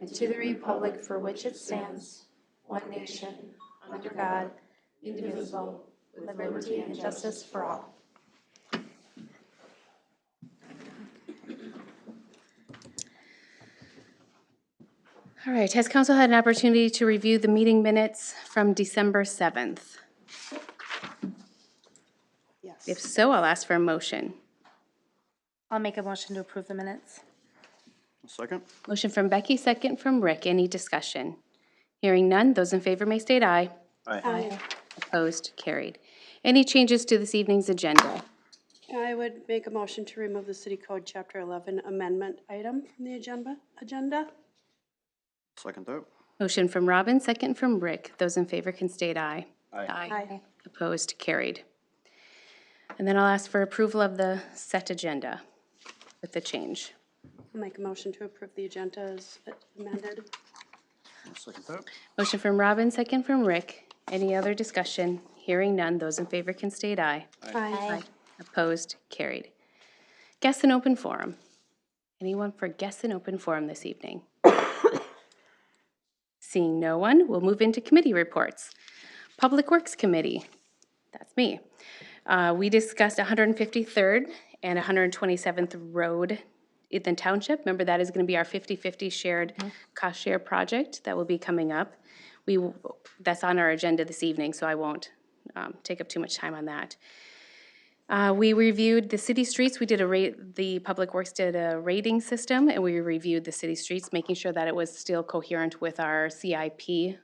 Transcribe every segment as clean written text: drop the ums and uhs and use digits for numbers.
and to the republic for which it stands, one nation, under God, indivisible, with liberty and justice for all. All right, has council had an opportunity to review the meeting minutes from December 7th? Yes. If so, I'll ask for a motion. I'll make a motion to approve the minutes. Second. Motion from Becky, second from Rick. Any discussion? Hearing none, those in favor may state aye. Aye. Opposed, carried. Any changes to this evening's agenda? I would make a motion to remove the City Code Chapter 11 amendment item from the agenda. Second that. Motion from Robin, second from Rick. Those in favor can state aye. Aye. Opposed, carried. And then I'll ask for approval of the set agenda with the change. I'll make a motion to approve the agenda as amended. Second that. Motion from Robin, second from Rick. Any other discussion? Hearing none, those in favor can state aye. Aye. Opposed, carried. Guests in open forum. Anyone for guests in open forum this evening? Seeing no one, we'll move into committee reports. Public Works Committee, that's me. We discussed 153rd and 127th Road in the township. Remember, that is going to be our 50-50 shared cost share project that will be coming up. That's on our agenda this evening, so I won't take up too much time on that. We reviewed the city streets. We did the Public Works did a rating system, and we reviewed the city streets, making sure that it was still coherent with our CIP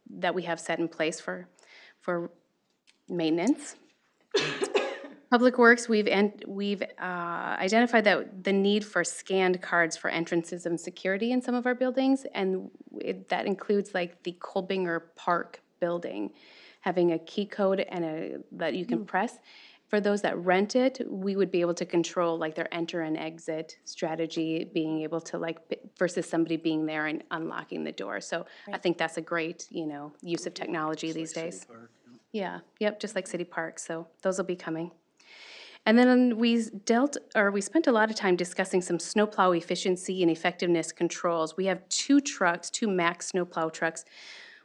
that we have set in place for maintenance. Public Works, we've identified that the need for scanned cards for entrances and security in some of our buildings, and that includes like the Kolbinger Park building, having a key code and that you can press. For those that rent it, we would be able to control like their enter and exit strategy, being able to like, versus somebody being there and unlocking the door. So I think that's a great, use of technology these days. Yeah, yep, just like City Park. So those will be coming. And then we spent a lot of time discussing some snowplow efficiency and effectiveness controls. We have two Max snowplow trucks.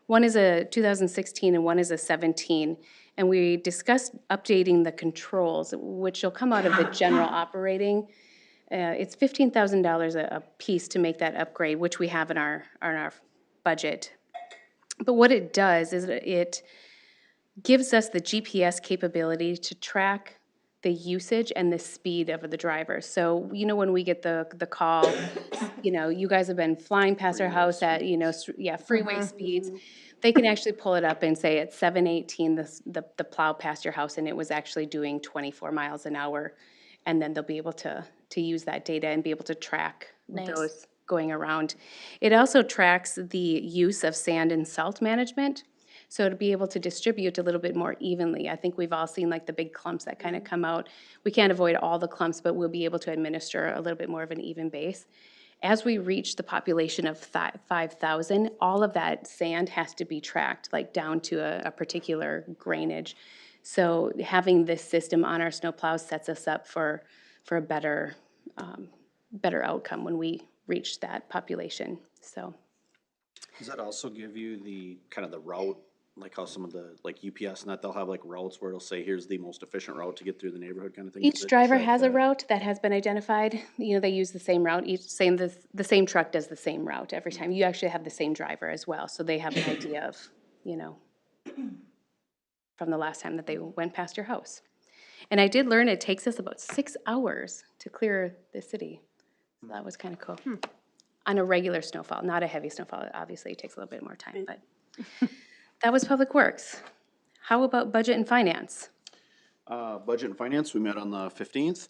One is a 2016 and one is a 17. And we discussed updating the controls, which will come out of the general operating. It's $15,000 a piece to make that upgrade, which we have in our budget. But what it does is it gives us the GPS capability to track the usage and the speed of the driver. So, when we get the call, you guys have been flying past our house at, freeway speeds. They can actually pull it up and say at 7:18, the plow passed your house and it was actually doing 24 miles an hour. And then they'll be able to use that data and be able to track those going around. It also tracks the use of sand and salt management. So to be able to distribute a little bit more evenly. I think we've all seen like the big clumps that kind of come out. We can't avoid all the clumps, but we'll be able to administer a little bit more of an even base. As we reach the population of 5,000, all of that sand has to be tracked, like down to a particular grainage. So having this system on our snowplows sets us up for a better outcome when we reach that population. So. Does that also give you the kind of the route, like how some of the like UPS and that they'll have like routes where it'll say here's the most efficient route to get through the neighborhood kind of thing? Each driver has a route that has been identified. They use the same route. The same truck does the same route every time. You actually have the same driver as well, so they have an idea of, from the last time that they went past your house. And I did learn it takes us about 6 hours to clear the city. So that was kind of cool. On a regular snowfall, not a heavy snowfall. Obviously, it takes a little bit more time, but that was Public Works. How about Budget and Finance? Budget and Finance, we met on the 15th.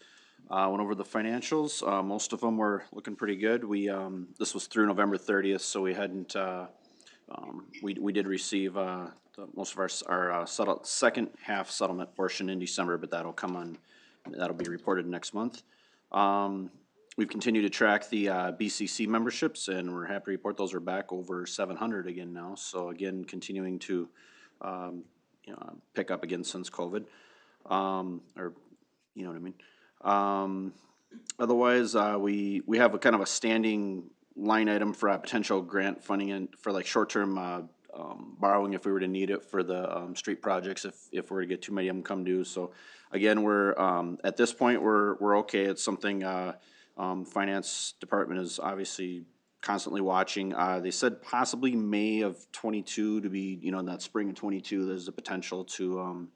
Went over the financials. Most of them were looking pretty good. This was through November 30th, so we hadn't, we did receive most of our second half settlement portion in December, but that'll be reported next month. We've continued to track the BCC memberships, and we're happy to report those are back over 700 again now. So again, continuing to pick up again since COVID, or you know what I mean. Otherwise, we have a kind of a standing line item for a potential grant funding and for like short-term, borrowing if we were to need it for the, street projects, if we were to get too many of them come due. So again, we're, at this point, we're okay. It's something, finance department is obviously constantly watching. They said possibly May of 22 to be, you know, in that spring of 22, there's a potential to,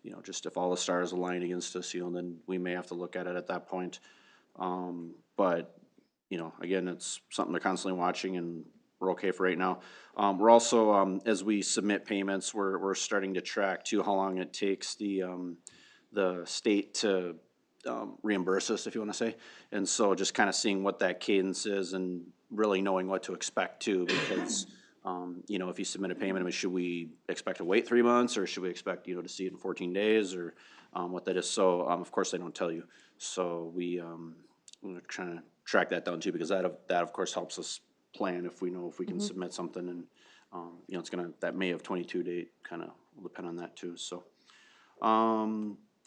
you know, just if all the stars align against us, you know, then we may have to look at it at that point. But, you know, again, it's something they're constantly watching and we're okay for right now. We're also, as we submit payments, we're starting to track too how long it takes the state to, reimburse us, if you wanna say. And so just kinda seeing what that cadence is and really knowing what to expect too, because, you know, if you submit a payment, I mean, should we expect to wait 3 months or should we expect, you know, to see it in 14 days or, what that is? So, of course, they don't tell you. So we're trying to track that down too, because that of course helps us plan if we know if we can submit something and, you know, it's gonna, that May of 22 date kinda will depend on that too, so.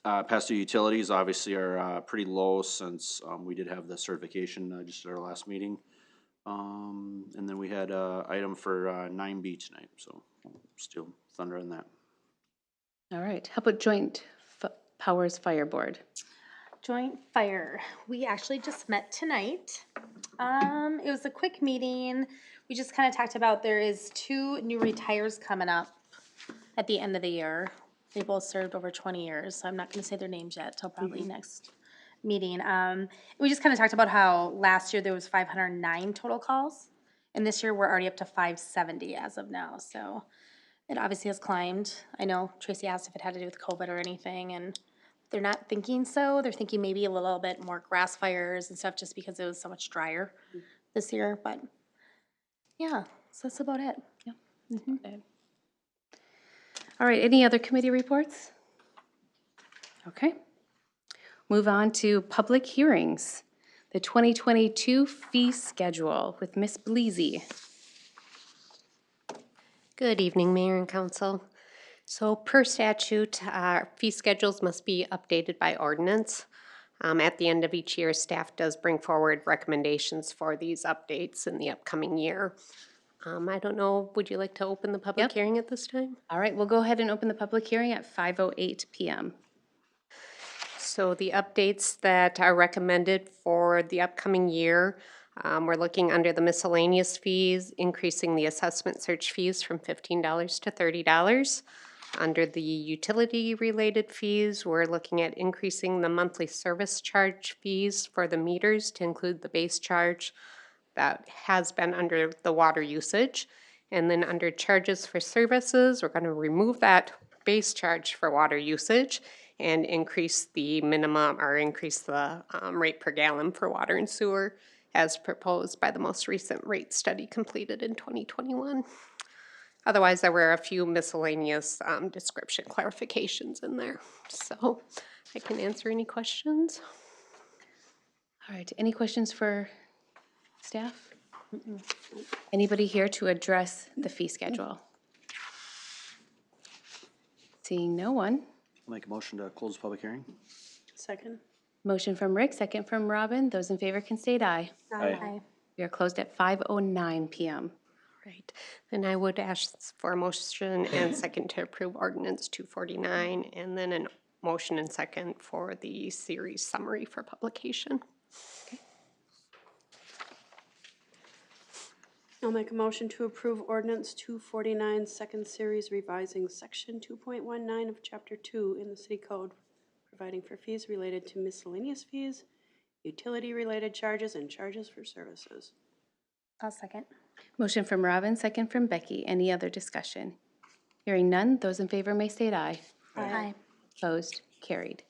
Past due utilities obviously are, pretty low since, we did have the certification, just at our last meeting. And then we had a item for, 9B tonight, so still thunder on that. All right, how about Joint Powers Fire Board? Joint fire. We actually just met tonight. It was a quick meeting. We just kind of talked about there is 2 new retires coming up at the end of the year. They both served over 20 years, so I'm not gonna say their names yet till probably next meeting. We just kind of talked about how last year there was 509 total calls, and this year we're already up to 570 as of now, so it obviously has climbed. I know Tracy asked if it had to do with COVID or anything, and they're not thinking so. They're thinking maybe a little bit more grass fires and stuff just because it was so much drier this year, but yeah, so that's about it. Okay. All right, any other committee reports? Okay. Move on to public hearings. The 2022 fee schedule with Ms. Bleasy. Good evening, Mayor and Council. So per statute, fee schedules must be updated by ordinance. At the end of each year, staff does bring forward recommendations for these updates in the upcoming year. I don't know, would you like to open the public Yep. hearing at this time? All right, we'll go ahead and open the public hearing at 5:08 PM. So the updates that are recommended for the upcoming year, we're looking under the miscellaneous fees, increasing the assessment search fees from $15 to $30. Under the utility-related fees, we're looking at increasing the monthly service charge fees for the meters to include the base charge that has been under the water usage. And then under charges for services, we're going to remove that base charge for water usage and increase the minimum or increase the rate per gallon for water and sewer as proposed by the most recent rate study completed in 2021. Otherwise, there were a few miscellaneous description clarifications in there. So I can answer any questions. All right, any questions for staff? Anybody here to address the fee schedule? Seeing no one. I'll make a motion to close the public hearing. Second. Motion from Rick, second from Robin. Those in favor can state aye. Aye. We are closed at 5:09 PM. Right. Then I would ask for a motion and second to approve ordinance 249, and then a motion and second for the series summary for publication. I'll make a motion to approve ordinance 249, second series, revising section 2.19 of chapter 2 in the city code, providing for fees related to miscellaneous fees, utility-related charges, and charges for services. I'll second. Motion from Robin, second from Becky. Any other discussion? Hearing none, those in favor may state aye. Aye. Opposed, carried.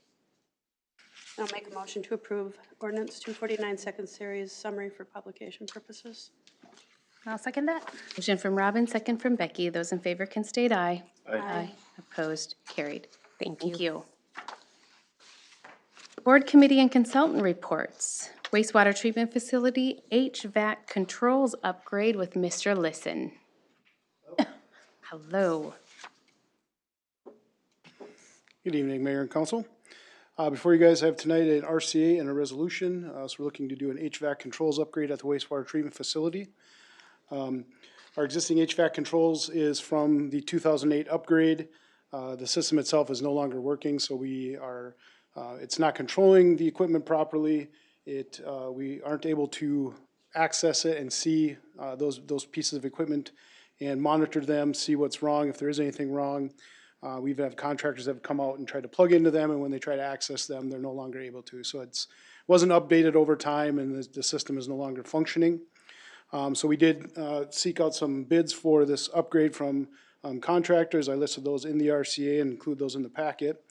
I'll make a motion to approve ordinance 249, second series, summary for publication purposes. I'll second that. Motion from Robin, second from Becky. Those in favor can state aye. Aye. Opposed, carried. Thank you. Thank you. Board committee and consultant reports. Wastewater treatment facility HVAC controls upgrade with Mr. Listen. Hello. Good evening, Mayor and Council. Before you guys, I have tonight an RCA and a resolution. So we're looking to do an HVAC controls upgrade at the wastewater treatment facility. Our existing HVAC controls is from the 2008 upgrade. The system itself is no longer working, so it's not controlling the equipment properly. We aren't able to access it and see those pieces of equipment and monitor them, see what's wrong, if there is anything wrong. We've had contractors that have come out and tried to plug into them, and when they try to access them, they're no longer able to. So it wasn't updated over time, and the system is no longer functioning. So we did seek out some bids for this upgrade from contractors. I listed those in the RCA and include those in the packet.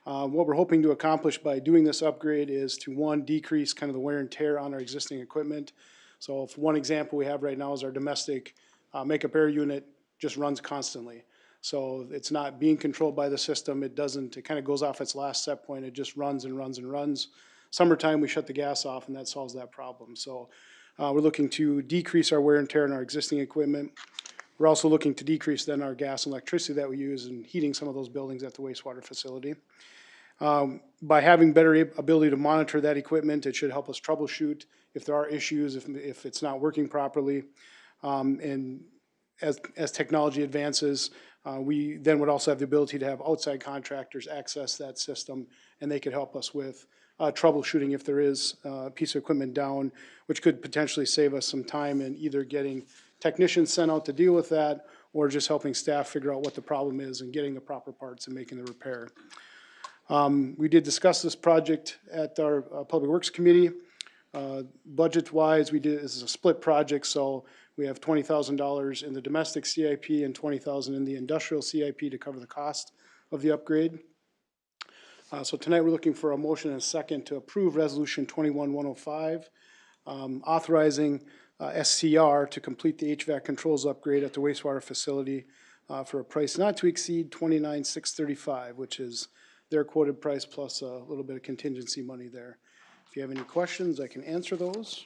What we're hoping to accomplish by doing this upgrade is to, one, decrease kind of the wear and tear on our existing equipment. So if one example we have right now is our domestic makeup air unit just runs constantly. So it's not being controlled by the system. It kind of goes off its last set point. It just runs and runs and runs. Summertime, we shut the gas off and that solves that problem. So we're looking to decrease our wear and tear on our existing equipment. We're also looking to decrease then our gas and electricity that we use in heating some of those buildings at the wastewater facility. By having better ability to monitor that equipment, it should help us troubleshoot if there are issues, if it's not working properly. And as technology advances, we then would also have the ability to have outside contractors access that system, and they could help us with troubleshooting if there is a piece of equipment down, which could potentially save us some time in either getting technicians sent out to deal with that or just helping staff figure out what the problem is and getting the proper parts and making the repair. We did discuss this project at our Public Works Committee. Budget-wise, this is a split project, so we have $20,000 in the domestic CIP and $20,000 in the industrial CIP to cover the cost of the upgrade. So tonight we're looking for a motion and a second to approve Resolution 21-105, authorizing SCR to complete the HVAC controls upgrade at the wastewater facility for a price not to exceed $29,635, which is their quoted price plus a little bit of contingency money there. If you have any questions, I can answer those.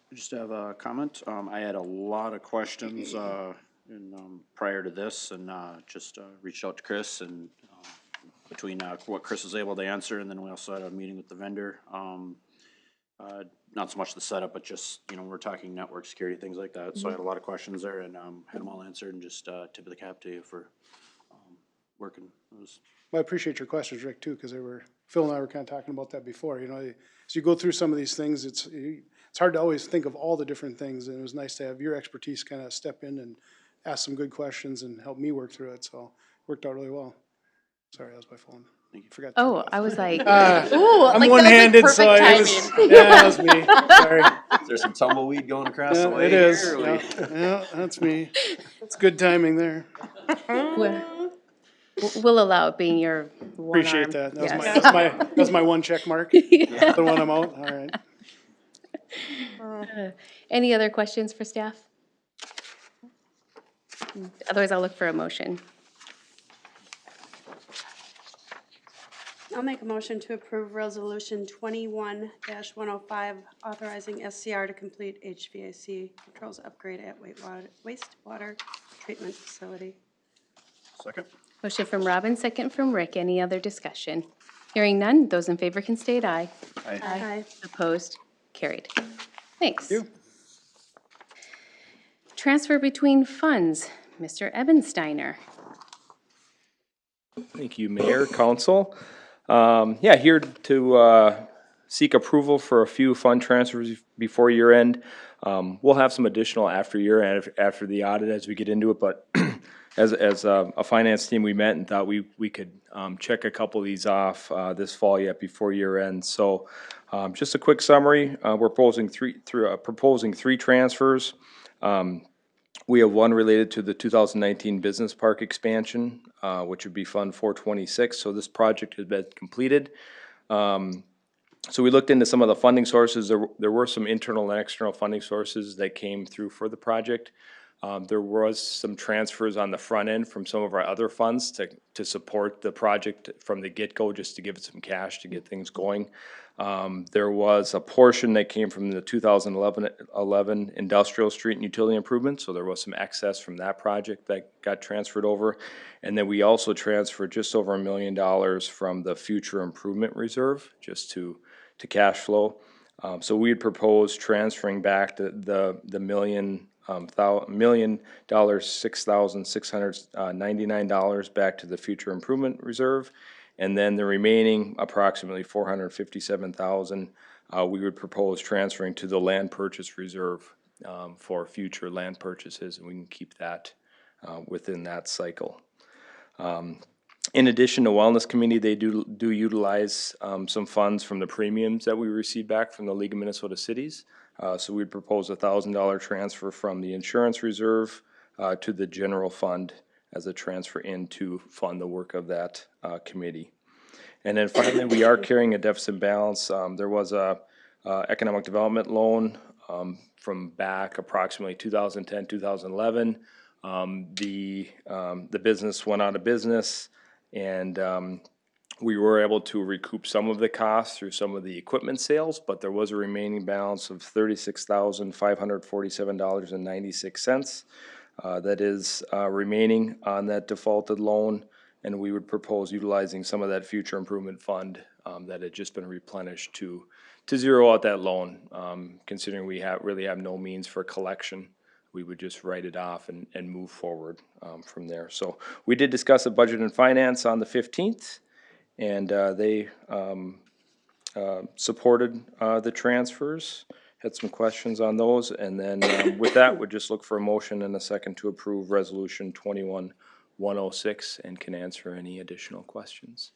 I just have a comment. I had a lot of questions prior to this, and just reached out to Chris, and between what Chris was able to answer, and then we also had a meeting with the vendor. Not so much the setup, but just, we're talking network security, things like that. So I had a lot of questions there, and had them all answered, and just tip of the cap to you for working. Well, I appreciate your questions, Rick, too, because Phil and I were kind of talking about that before. As you go through some of these things, it's hard to always think of all the different things, and it was nice to have your expertise kind of step in and ask some good questions and help me work through it. So it worked out really well. Sorry, that was my phone. Forgot to turn it off. I was like, I'm one-handed, so that was me. Sorry. Is there some tumbleweed going across the way? It is. Here, Yeah, that's me. It's good timing there. we'll allow it being your one Appreciate arm. that. That was, Yes. that was my one check mark. The one I'm out. All right. Any other questions for staff? Otherwise, I'll look for a motion. I'll make a motion to approve Resolution 21-105, authorizing SCR to complete HVAC controls upgrade at wastewater treatment facility. Second. Motion from Robin, second from Rick. Any other discussion? Hearing none, those in favor can state aye. Aye. Opposed? Carried. Thanks. Thank you. Transfer between funds, Mr. Ebensteiner. Thank you, Mayor, Council. Here to seek approval for a few fund transfers before year end. We'll have some additional after year end, after the audit as we get into it, but as a finance team, we met and thought we could check a couple of these off this fall yet before year end. So just a quick summary, we're proposing three transfers. We have one related to the 2019 business park expansion, which would be Fund 426. So this project has been completed. So we looked into some of the funding sources. There were some internal and external funding sources that came through for the project. There was some transfers on the front end from some of our other funds to support the project from the get-go, just to give it some cash to get things going. There was a portion that came from the 2011 Industrial Street and Utility Improvements, so there was some excess from that project that got transferred over. And then we also transferred just over $1 million from the Future Improvement Reserve, just to cash flow. So we had proposed transferring back the $6,699 back to the Future Improvement Reserve, and then the remaining approximately $457,000 we would propose transferring to the Land Purchase Reserve for future land purchases, and we can keep that within that cycle. In addition to Wellness Committee, they do utilize some funds from the premiums that we receive back from the League of Minnesota Cities. So we'd propose a $1,000 transfer from the insurance reserve to the general fund as a transfer in to fund the work of that committee. And then finally, we are carrying a deficit balance. There was a economic development loan from back approximately 2010, 2011. The business went out of business, and we were able to recoup some of the costs through some of the equipment sales, but there was a remaining balance of $36,547.96 that is remaining on that defaulted loan, and we would propose utilizing some of that future improvement fund that had just been replenished to zero out that loan. Considering we really have no means for collection, we would just write it off and move forward from there. So we did discuss the budget and finance on the 15th. And they supported the transfers, had some questions on those, and then with that, we'd just look for a motion and a second to approve Resolution 21-106 and can answer any additional questions.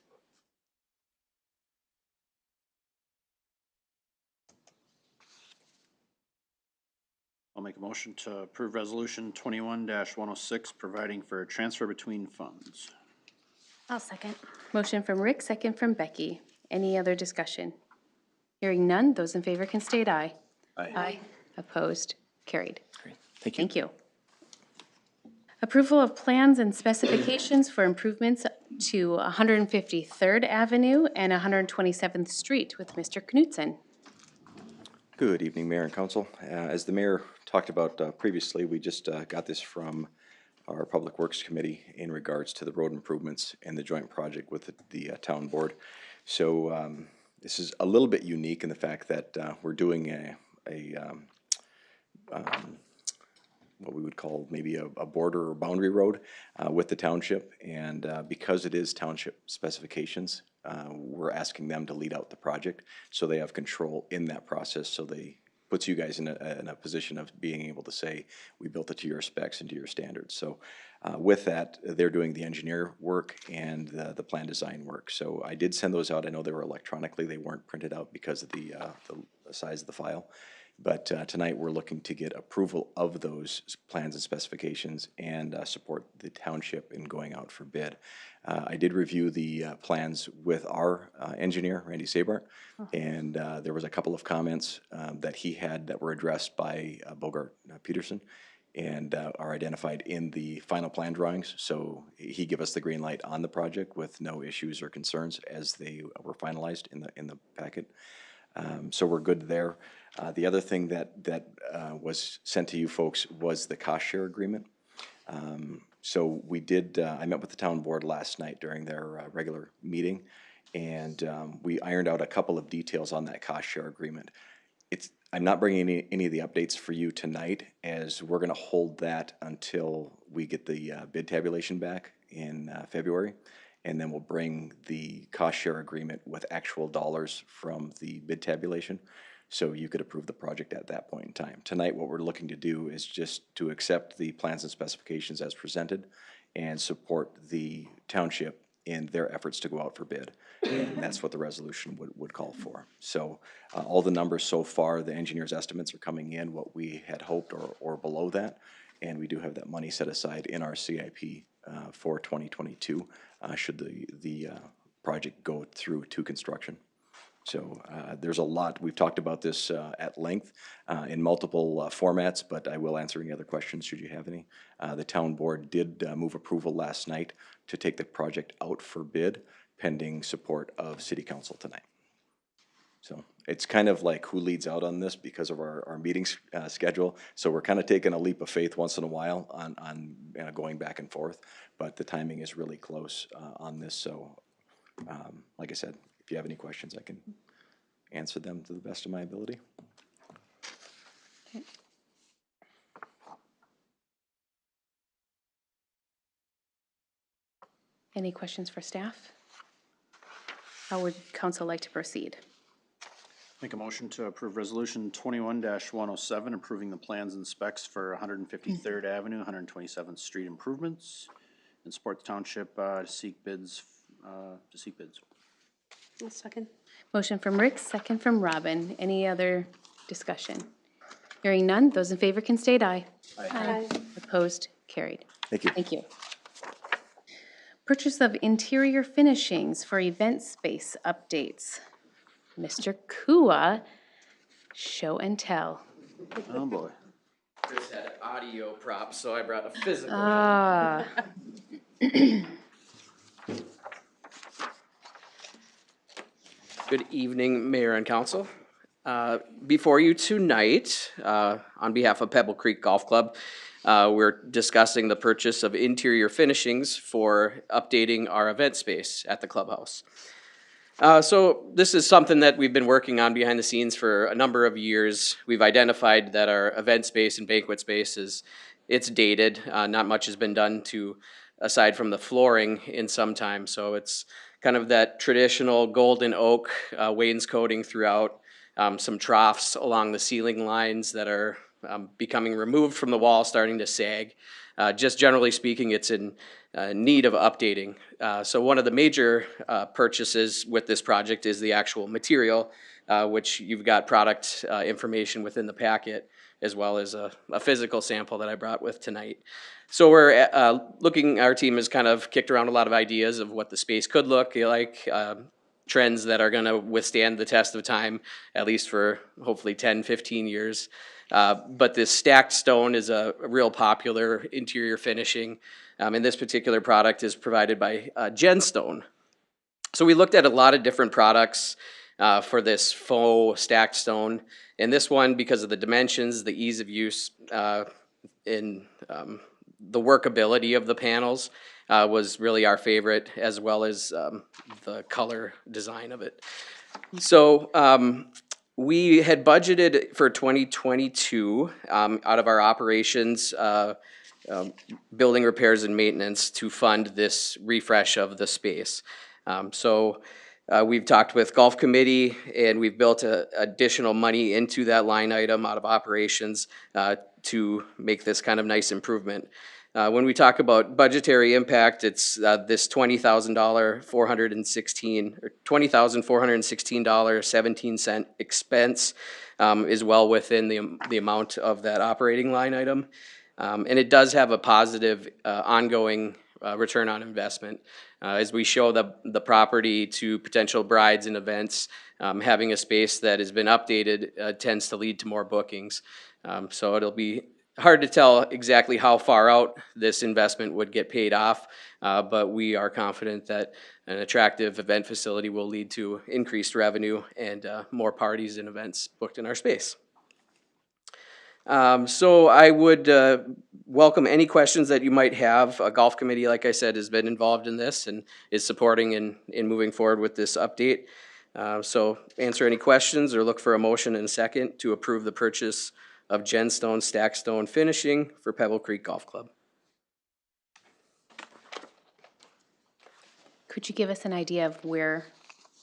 I'll make a motion to approve Resolution 21-106, providing for a transfer between funds. I'll second. Motion from Rick, second from Becky. Any other discussion? Hearing none, those in favor can state aye. Aye. Opposed? Carried. Great. Thank you. Thank you. Approval of plans and specifications for improvements to 153rd Avenue and 127th Street with Mr. Knutson. Good evening, Mayor and Council. As the Mayor talked about previously, we just got this from our Public Works Committee in regards to the road improvements and the joint project with the town board. So this is a little bit unique in the fact that we're doing what we would call maybe a border or boundary road with the township, and because it is township specifications, we're asking them to lead out the project so they have control in that process, so they puts you guys in a position of being able to say, we built it to your specs and to your standards. So with that, they're doing the engineer work and the plan design work. So I did send those out. I know they were electronically, they weren't printed out because of the size of the file. But tonight, we're looking to get approval of those plans and specifications and support the township in going out for bid. I did review the plans with our engineer, Randy Sabart, and there was a couple of comments that he had that were addressed by Bogart Peterson and are identified in the final plan drawings. So he gave us the green light on the project with no issues or concerns as they were finalized in the packet. So we're good there. The other thing that was sent to you folks was the cost share agreement. So we did, I met with the town board last night during their regular meeting, and we ironed out a couple of details on that cost share agreement. I'm not bringing any of the updates for you tonight, as we're gonna hold that until we get the bid tabulation back in February. And then we'll bring the cost share agreement with actual dollars from the bid tabulation, so you could approve the project at that point in time. Tonight, what we're looking to do is just to accept the plans and specifications as presented and support the township in their efforts to go out for bid. And that's what the resolution would call for. So all the numbers so far, the engineer's estimates are coming in what we had hoped or below that. And we do have that money set aside in our CIP for 2022 should the project go through to construction. So there's a lot. We've talked about this at length in multiple formats, but I will answer any other questions should you have any. The town board did move approval last night to take the project out for bid pending support of city council tonight. So it's kind of like who leads out on this because of our meetings schedule. So we're kind of taking a leap of faith once in a while on going back and forth, but the timing is really close on this. So like I said, if you have any questions, I can answer them to the best of my ability. Any questions for staff? How would council like to proceed? Make a motion to approve resolution 21-107, approving the plans and specs for 153rd Avenue, 127th Street improvements, and support the township to seek bids. I'll second. Motion from Rick, second from Robin. Any other discussion? Hearing none, those in favor can state aye. Aye. Opposed, carried. Thank you. Thank you. Purchase of interior finishings for event space updates. Mr. Kua, show and tell. Oh, boy. Chris had audio props, so I brought a physical. Ah, Good evening, Mayor and Council. Before you tonight, on behalf of Pebble Creek Golf Club, we're discussing the purchase of interior finishings for updating our event space at the clubhouse. So this is something that we've been working on behind the scenes for a number of years. We've identified that our event space and banquet space it's dated. Not much has been done aside from the flooring in some time. So it's kind of that traditional golden oak wainscoting throughout, some troughs along the ceiling lines that are becoming removed from the wall, starting to sag. Just generally speaking, it's in need of updating. So one of the major purchases with this project is the actual material, which you've got product information within the packet, as well as a physical sample that I brought with tonight. So we're our team has kind of kicked around a lot of ideas of what the space could look like, trends that are gonna withstand the test of time, at least for hopefully 10, 15 years. But this stacked stone is a real popular interior finishing, and this particular product is provided by Genstone. So we looked at a lot of different products for this faux stacked stone, and this one, because of the dimensions, the ease of use, and the workability of the panels, was really our favorite, as well as the color design of it. So we had budgeted for 2022 out of our operations, building repairs and maintenance to fund this refresh of the space. So we've talked with golf committee, and we've built additional money into that line item out of operations to make this kind of nice improvement. When we talk about budgetary impact, it's this $20,416.17 expense is well within the amount of that operating line item. And it does have a positive ongoing return on investment. As we show the property to potential brides and events, having a space that has been updated tends to lead to more bookings. So it'll be hard to tell exactly how far out this investment would get paid off, but we are confident that an attractive event facility will lead to increased revenue and more parties and events booked in our space. So I would welcome any questions that you might have. A golf committee, like I said, has been involved in this and is supporting in moving forward with this update. So answer any questions or look for a motion in a second to approve the purchase of Genstone Stack Stone finishing for Pebble Creek Golf Club. could you give us an idea of where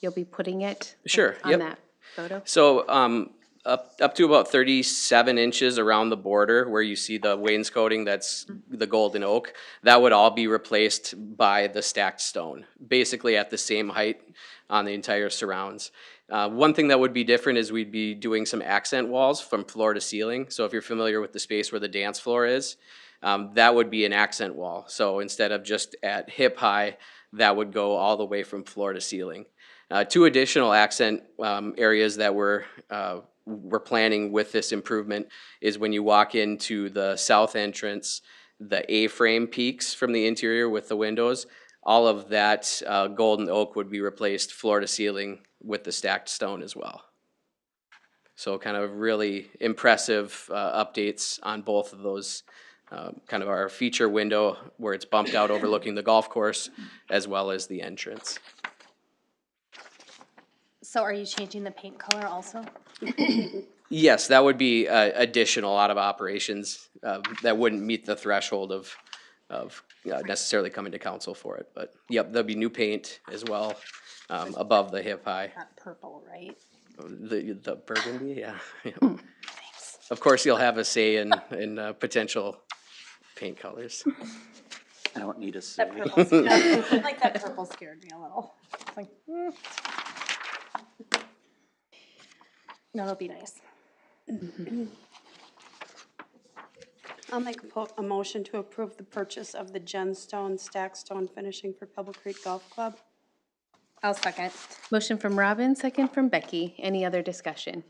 you'll be putting it? Sure, On yep. that photo? So up to about 37 inches around the border where you see the wainscoting, that's the golden oak, that would all be replaced by the stacked stone, basically at the same height on the entire surrounds. One thing that would be different is we'd be doing some accent walls from floor to ceiling. So if you're familiar with the space where the dance floor is, that would be an accent wall. So instead of just at hip high, that would go all the way from floor to ceiling. Two additional accent areas that we're planning with this improvement is when you walk into the south entrance, the A-frame peaks from the interior with the windows, all of that golden oak would be replaced floor to ceiling with the stacked stone as well. So kind of really impressive updates on both of those, kind of our feature window where it's bumped out overlooking the golf course, as well as the entrance. So are you changing the paint color also? Yes, that would be additional out of operations that wouldn't meet the threshold of necessarily coming to council for it. But yep, there'll be new paint as well above the hip high. Not purple, right? The burgundy, yeah. Yep. Of course, you'll have a say in potential paint colors. I don't need a say. That purple scared, like that purple scared me a little. It's like, No, it'll be nice. I'll make a motion to approve the purchase of the gemstone stack stone finishing for Pebble Creek Golf Club. I'll second. Motion from Robin, second from Becky. Any other discussion?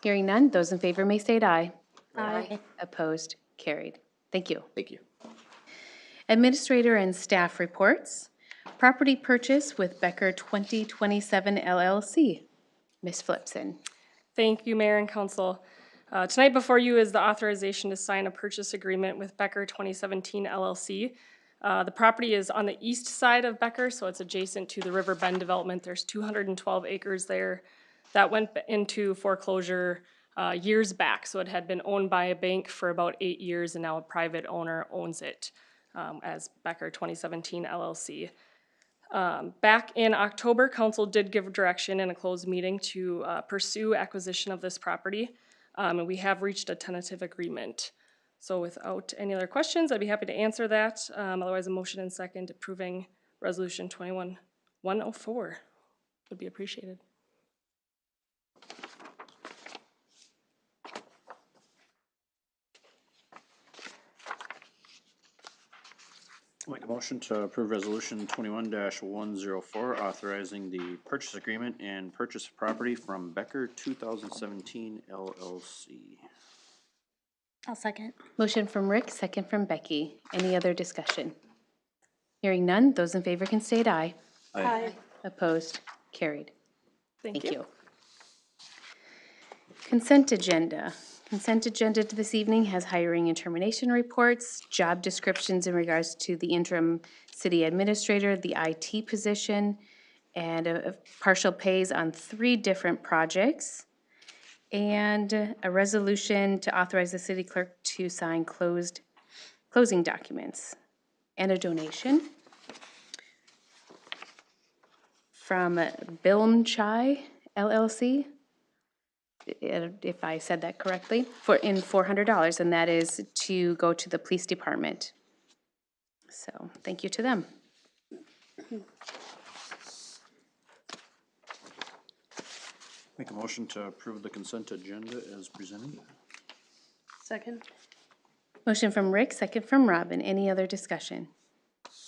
Hearing none, those in favor may state aye. Aye. Opposed, carried. Thank you. Thank you. Administrator and staff reports. Property purchase with Becker 2027 LLC. Ms. Flipson. Thank you, Mayor and Council. Tonight before you is the authorization to sign a purchase agreement with Becker 2017 LLC. The property is on the east side of Becker, so it's adjacent to the River Bend development. There's 212 acres there that went into foreclosure years back. So it had been owned by a bank for about 8 years, and now a private owner owns it as Becker 2017 LLC. Back in October, council did give direction in a closed meeting to pursue acquisition of this property, and we have reached a tentative agreement. So without any other questions, I'd be happy to answer that. Otherwise, a motion and second approving resolution 21-104 would be appreciated. Make a motion to approve resolution 21-104, authorizing the purchase agreement and purchase of property from Becker 2017 LLC. I'll second. Motion from Rick, second from Becky. Any other discussion? Hearing none, those in favor can state aye. Aye. Opposed, carried. Thank Thank you. you. Consent agenda. Consent agenda this evening has hiring and termination reports, job descriptions in regards to the interim city administrator, the IT position, and partial pays on 3 different projects, and a resolution to authorize the city clerk to sign closing documents, and a donation from Bilm Chai LLC, if I said that correctly, in $400, and that is to go to the police department. So, thank you to them. Make a motion to approve the consent agenda as presented. Second? Motion from Rick, second from Robin. Any other discussion?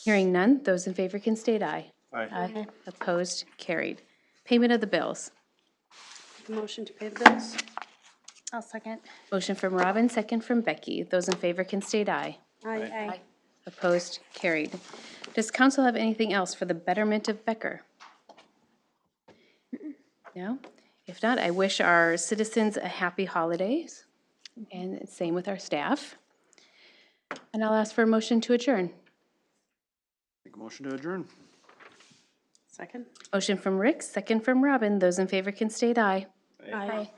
Hearing none, those in favor can state aye. Aye. Opposed, carried. Payment of the bills. Make a motion to pay the bills. I'll second. Motion from Robin, second from Becky. Those in favor can state aye. Aye. Opposed, carried. Does council have anything else for the betterment of Becker? No? If not, I wish our citizens a happy holidays, and same with our staff. And I'll ask for a motion to adjourn. Make a motion to adjourn. Second? Motion from Rick, second from Robin. Those in favor can state aye. Aye.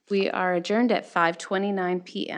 We are adjourned at 5:29 PM.